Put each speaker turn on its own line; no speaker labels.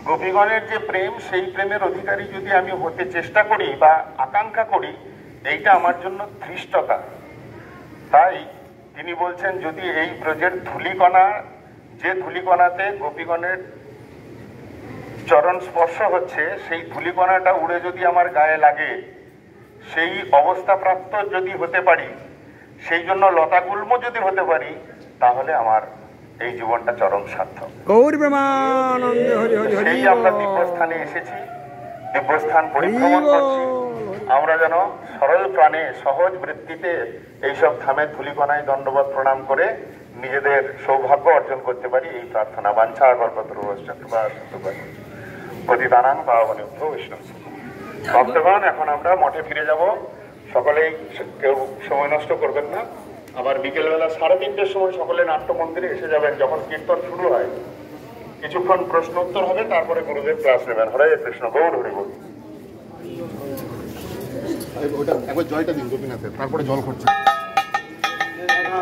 গোপীগণের যে প্রেম, সেই প্রেমের অধিকারী যদি আমি হতে চেষ্টা করি বা আকাঙ্ক্ষা করি, এইটা আমার জন্য ধৃষ্টতা। তাই তিনি বলছেন, যদি এই ব্রজের ধূলিকণা, যে ধূলিকণাতে গোপীগণের চরণ স্পর্শ হচ্ছে, সেই ধূলিকণাটা উড়ে যদি আমার গায়ে লাগে, সেই অবস্থা প্রাপ্ত যদি হতে পারি, সেই জন্য লতাগুল্ম যদি হতে পারি, তাহলে আমার এই জীবনটা চরম সার্থক। সেই আমরা দিব্যস্থানে এসেছি, দিব্যস্থান পরিভ্রমণ করছি। আমরা যেন সরল প্রাণে, সহজ বৃত্তিতে এইসব ধামের ধূলিকণায় দণ্ডবত প্রণাম করে নিজেদের সৌভাগ্য অর্জন করতে পারি, এই প্রার্থনা। বাঞ্ছা কল্পতরুশ্চ কৃপা সিন্ধুভ্যঃ পতিতানাং পাবনেভ্যো বৈষ্ণবেভ্যো। ভক্তগণ, এখন আমরা মঠে ফিরে যাব। সকলেই কেউ সময় নষ্ট করবেন না। আবার বিকেলবেলা 3:30টার সময় সকলে নাট্য মন্দিরে এসে যাবেন। যখন কীর্তন শুরু হয়, কিছুক্ষণ প্রশ্ন উত্তর হবে, তারপরে গুরুদেব ক্লাস নেবেন। হরে কৃষ্ণ, গৌর হরি বল।
ওটা একবার জয়টা দিন গোপীনাথের, তারপরে জল খরচা।